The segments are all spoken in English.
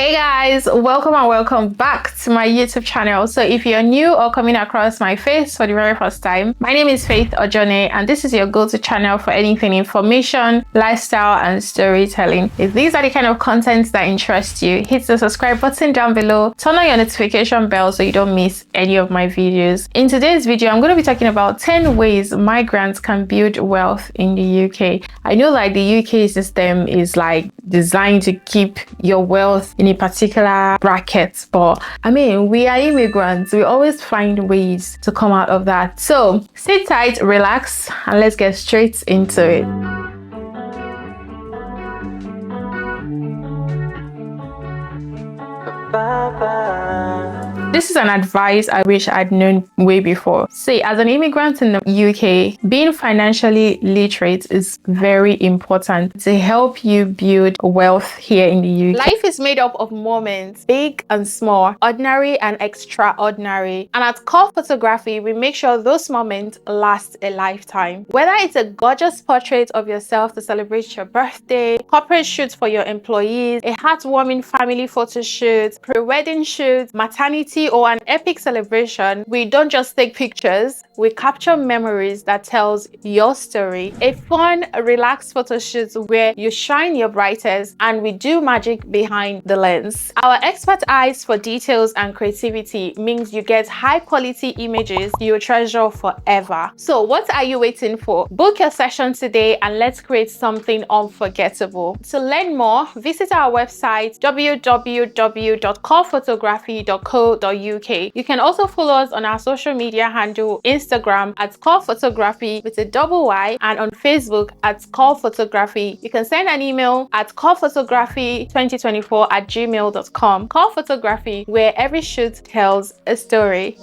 Hey guys, welcome back to my YouTube channel. So if you're new or coming across my face for the very first time, my name is Faith Ojone and this is your go-to channel for anything information, lifestyle and storytelling. If these are the kind of content that interest you, hit the subscribe button down below, turn on your notification bell so you don't miss any of my videos. In today's video, I'm going to be talking about 10 ways migrants can build wealth in the UK. I know like the UK system is like designed to keep your wealth in a particular bracket, but I mean, we are immigrants, we always find ways to come out of that. So sit tight, relax, and let's get straight into it. This is an advice I wish I'd known way before. See, as an immigrant in the UK, being financially literate is very important to help you build wealth here in the UK. Life is made up of moments, big and small, ordinary and extraordinary. And at KorPhotography, we make sure those moments last a lifetime. Whether it's a gorgeous portrait of yourself to celebrate your birthday, corporate shoots for your employees, a heartwarming family photo shoot, pre-wedding shoot, maternity, or an epic celebration, we don't just take pictures, we capture memories that tells your story. A fun, relaxed photo shoot where you shine your brightest and we do magic behind the lens. Our expert eyes for details and creativity means you get high quality images you'll treasure forever. So what are you waiting for? Book your session today and let's create something unforgettable. To learn more, visit our website www.korphotography.co.uk. You can also follow us on our social media handle Instagram at KorPhotography with a double Y and on Facebook at KorPhotography. You can send an email at korphotography2024@gmail.com. KorPhotography, where every shoot tells a story.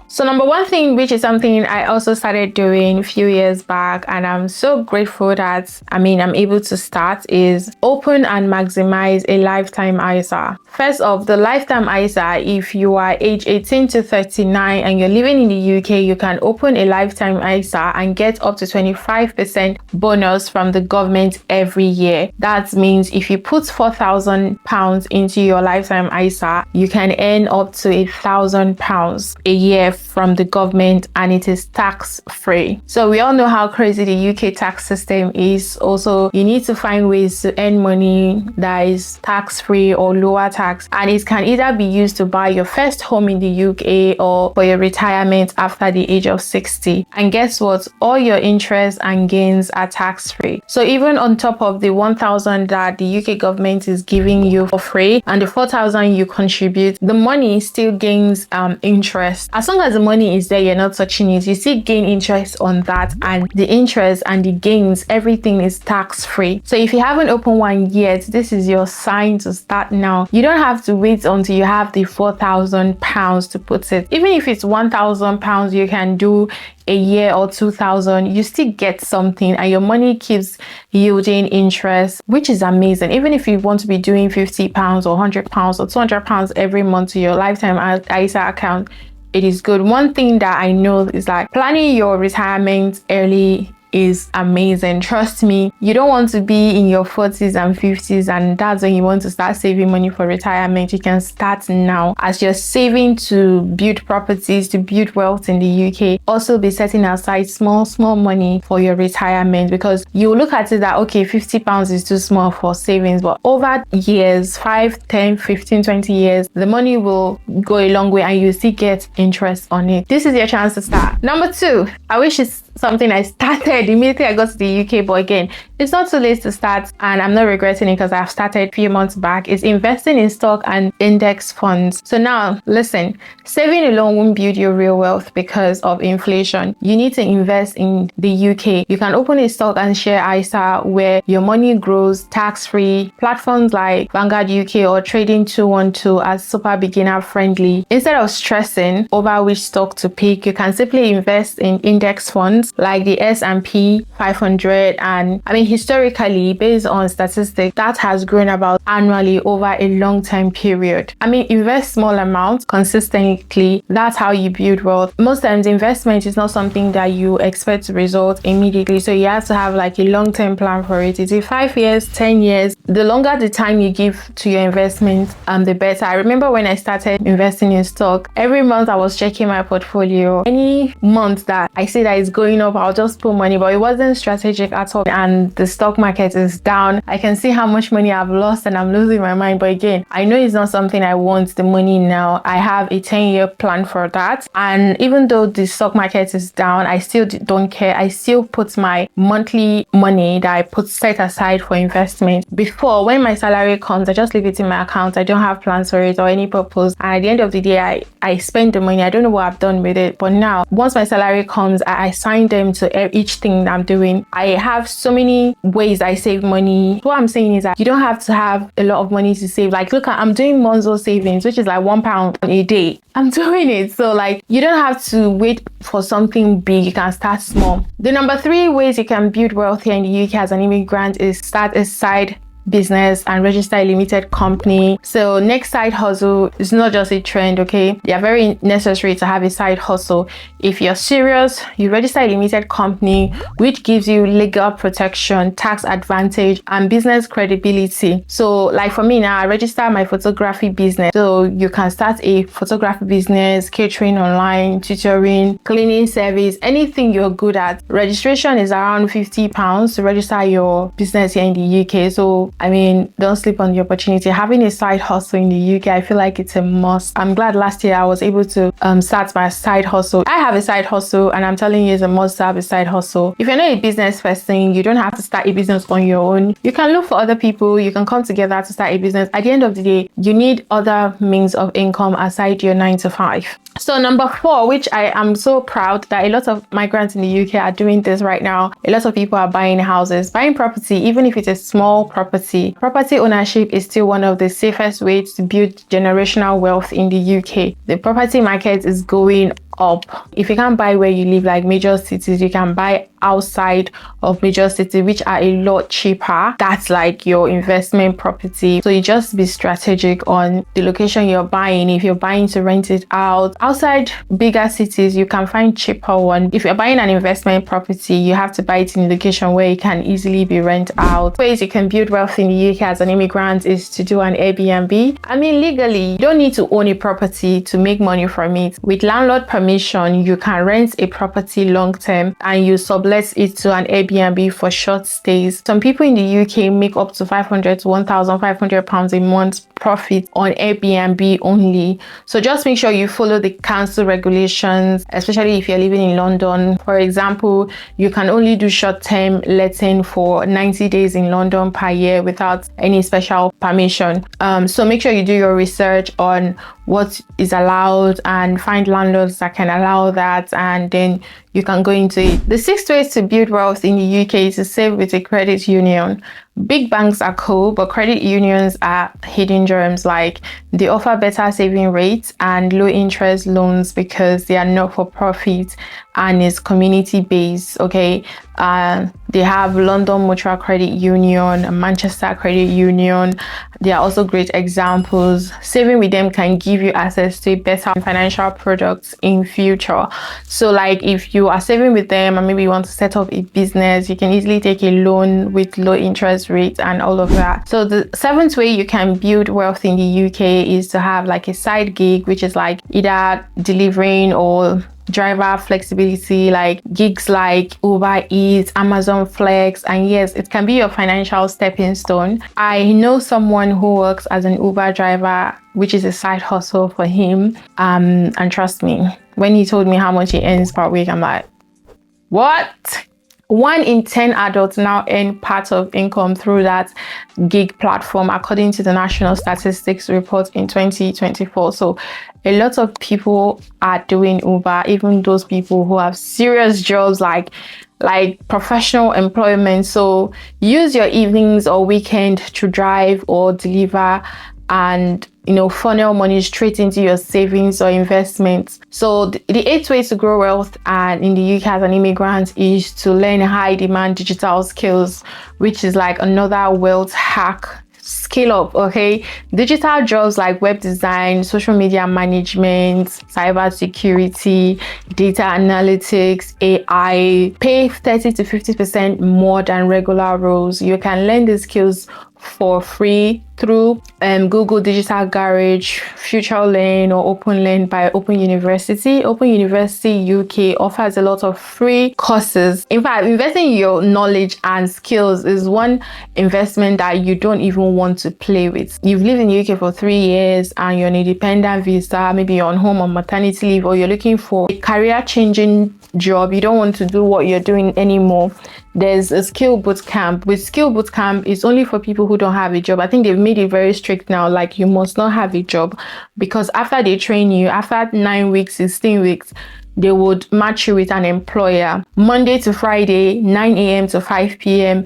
So number one thing, which is something I also started doing a few years back and I'm so grateful that I'm able to start, is open and maximize a lifetime ISA. First off, the lifetime ISA, if you are age 18 to 39 and you're living in the UK, you can open a lifetime ISA and get up to 25% bonus from the government every year. That means if you put £4,000 into your lifetime ISA, you can earn up to £1,000 a year from the government, and it is tax free. So we all know how crazy the UK tax system is. Also, you need to find ways to earn money that is tax free or lower tax, and it can either be used to buy your first home in the UK or for your retirement after the age of 60. And guess what? All your interest and gains are tax free. So even on top of the 1,000 that the UK government is giving you for free and the 4,000 you contribute, the money still gains interest. As long as the money is there, you're not touching it, you still gain interest on that, and the interest and the gains, everything is tax free. So if you haven't opened one yet, this is your sign to start now. You don't have to wait until you have the £4,000 to put it. Even if it's £1,000 you can do a year or 2,000, you still get something and your money keeps yielding interest, which is amazing. Even if you want to be doing £50 or £100 or £200 every month to your lifetime ISA account, it is good. One thing that I know is like planning your retirement early is amazing. Trust me, you don't want to be in your 40s and 50s and that's when you want to start saving money for retirement. You can start now as you're saving to build properties, to build wealth in the UK. Also be setting aside small money for your retirement, because you look at it that okay, £50 is too small for savings, but over years, 5, 10, 15, 20 years, the money will go a long way and you still get interest on it. This is your chance to start. Number 2, I wish it's something I started immediately I got to the UK, but again, it's not too late to start and I'm not regretting it because I've started a few months back. Is investing in stock and index funds. So now listen, saving alone won't build your real wealth because of inflation. You need to invest in the UK. You can open a stock and share ISA where your money grows tax-free. Platforms like Vanguard UK or Trading 212 are super beginner friendly. Instead of stressing over which stock to pick, you can simply invest in index funds stocks like the S&P 500. And I mean, historically, based on statistics, that has grown about annually over a long time period. I mean, invest small amounts consistently. That's how you build wealth. Most times, investment is not something that you expect to result immediately. So you have to have like a long-term plan for it. Is it 5 years, 10 years? The longer the time you give to your investment, the better. I remember when I started investing in stock, every month I was checking my portfolio. Any month that I see that it's going up, I'll just put money, but it wasn't strategic at all. And the stock market is down. I can see how much money I've lost and I'm losing my mind. But again, I know it's not something I want the money now. I have a 10-year plan for that. And even though the stock market is down, I still don't care. I still put my monthly money that I put set aside for investment. Before, when my salary comes, I just leave it in my account. I don't have plans for it or any purpose. And at the end of the day, I spend the money. I don't know what I've done with it. But now, once my salary comes, I assign them to each thing that I'm doing. I have so many ways I save money. What I'm saying is that you don't have to have a lot of money to save. Like, look, I'm doing Monzo savings, which is like £1 a day. I'm doing it. So like, you don't have to wait for something big. You can start small. The number 3 ways you can build wealth here in the UK as an immigrant is start a side business and register a limited company. So next side hustle is not just a trend, okay? They are very necessary to have a side hustle. If you're serious, you register a limited company, which gives you legal protection, tax advantage, and business credibility. So like for me now, I register my photography business. So you can start a photography business, catering online, tutoring, cleaning service, anything you're good at. Registration is around £50 to register your business here in the UK. So I mean, don't sleep on the opportunity. Having a side hustle in the UK, I feel like it's a must. I'm glad last year I was able to start my side hustle. I have a side hustle and I'm telling you it's a must to have a side hustle. If you're not a business person, you don't have to start a business on your own. You can look for other people. You can come together to start a business. At the end of the day, you need other means of income aside your 9 to 5. So number 4, which I am so proud that a lot of migrants in the UK are doing this right now. A lot of people are buying houses, buying property, even if it's a small property. Property ownership is still one of the safest ways to build generational wealth in the UK. The property market is going up. If you can't buy where you live, like major cities, you can buy outside of major cities, which are a lot cheaper. That's like your investment property. So you just be strategic on the location you're buying. If you're buying to rent it out outside bigger cities, you can find cheaper one. If you're buying an investment property, you have to buy it in a location where it can easily be rented out. Ways you can build wealth in the UK as an immigrant is to do an Airbnb. I mean, legally, you don't need to own a property to make money from it. With landlord permission, you can rent a property long term and you sublet it to an Airbnb for short stays. Some people in the UK make up to £500 to £1,500 a month profit on Airbnb only. So just make sure you follow the council regulations, especially if you're living in London. For example, you can only do short-term letting for 90 days in London per year without any special permission. So make sure you do your research on what is allowed and find landlords that can allow that, and then you can go into it. The 6th way to build wealth in the UK is to save with a credit union. Big banks are cool, but credit unions are hidden gems. Like, they offer better saving rates and low interest loans because they are not for profit and it's community based. Okay, they have London Mutual Credit Union, Manchester Credit Union. They are also great examples. Saving with them can give you access to better financial products in future. So like, if you are saving with them and maybe you want to set up a business, you can easily take a loan with low interest rates and all of that. So the 7th way you can build wealth in the UK is to have like a side gig, which is like either delivering or driver flexibility, like gigs like Uber Eats, Amazon Flex, and yes, it can be your financial stepping stone. I know someone who works as an Uber driver, which is a side hustle for him, and trust me, when he told me how much he earns per week, I'm like, what? 1 in 10 adults now earn part of income through that gig platform, according to the National Statistics Report in 2024. So a lot of people are doing Uber, even those people who have serious jobs like professional employment. So use your evenings or weekend to drive or deliver and funnel money straight into your savings or investments. So the 8 ways to grow wealth and in the UK as an immigrant is to learn high demand digital skills, which is like another wealth hack. Scale up, okay? Digital jobs like web design, social media management, cyber security, data analytics, AI pay 30 to 50% more than regular roles. You can learn these skills for free through Google Digital Garage, Future Learn, or Open Learn by Open University. Open University UK offers a lot of free courses. In fact, investing in your knowledge and skills is one investment that you don't even want to play with. You've lived in the UK for 3 years and you're on a dependent visa, maybe you're on home or maternity leave, or you're looking for a career-changing job. You don't want to do what you're doing anymore. There's a skill boot camp. With skill boot camp, it's only for people who don't have a job. I think they've made it very strict now, like you must not have a job, because after they train you, after 9 weeks, 16 weeks, they would match you with an employer Monday to Friday, 9 a.m. to 5 p.m.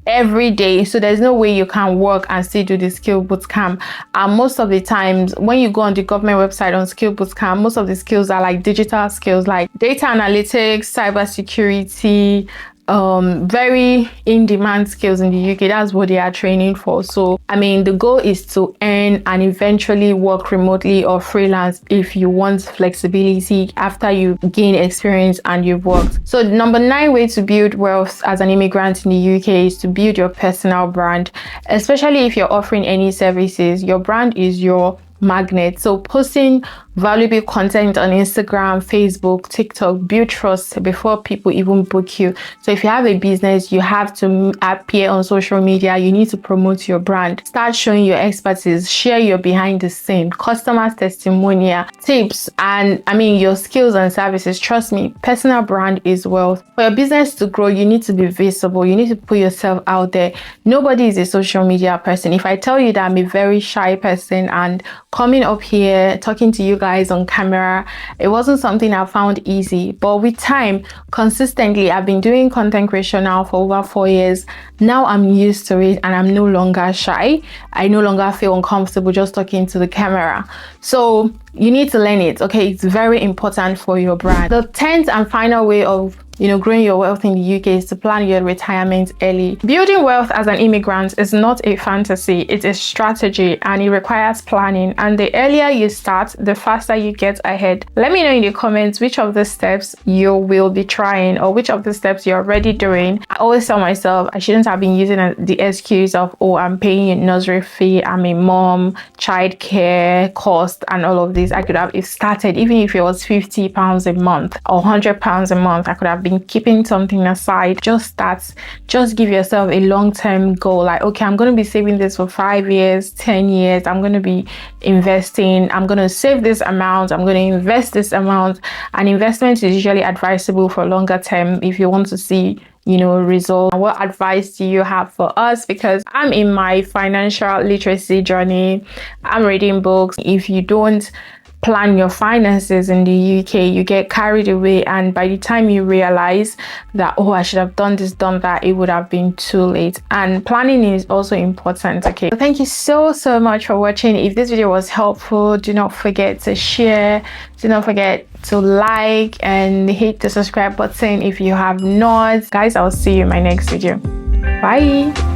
every day. So there's no way you can work and still do the skill boot camp. And most of the times when you go on the government website on skill boot camp, most of the skills are like digital skills like data analytics, cyber security, very in-demand skills in the UK. That's what they are training for. So I mean, the goal is to earn and eventually work remotely or freelance if you want flexibility after you gain experience and you've worked. So the number 9 way to build wealth as an immigrant in the UK is to build your personal brand. Especially if you're offering any services, your brand is your magnet. So posting valuable content on Instagram, Facebook, TikTok build trust before people even book you. So if you have a business, you have to appear on social media. You need to promote your brand, start showing your expertise, share your behind the scene, customers testimonial, tips, and I mean your skills and services. Trust me, personal brand is wealth. For your business to grow, you need to be visible. You need to put yourself out there. Nobody is a social media person. If I tell you that I'm a very shy person and coming up here talking to you guys on camera, it wasn't something I found easy, but with time, consistently, I've been doing content creation now for over 4 years. Now I'm used to it and I'm no longer shy. I no longer feel uncomfortable just talking to the camera. So you need to learn it, okay? It's very important for your brand. The 10th and final way of growing your wealth in the UK is to plan your retirement early. Building wealth as an immigrant is not a fantasy, it's a strategy and it requires planning. And the earlier you start, the faster you get ahead. Let me know in the comments which of the steps you will be trying or which of the steps you're already doing. I always tell myself I shouldn't have been using the excuse of, oh, I'm paying a nursery fee, I'm a mom, childcare cost and all of this. I could have started, even if it was £50 a month or £100 a month, I could have been keeping something aside. Just start. Just give yourself a long-term goal, like, okay, I'm going to be saving this for 5 years, 10 years, I'm going to be investing, I'm going to save this amount, I'm going to invest this amount. And investment is usually advisable for longer term if you want to see results. What advice do you have for us? Because I'm in my financial literacy journey, I'm reading books. If you don't plan your finances in the UK, you get carried away, and by the time you realize that, oh, I should have done this, done that, it would have been too late. And planning is also important. Okay, so thank you so much for watching. If this video was helpful, do not forget to share, do not forget to like and hit the subscribe button if you have not. Guys, I'll see you in my next video. Bye.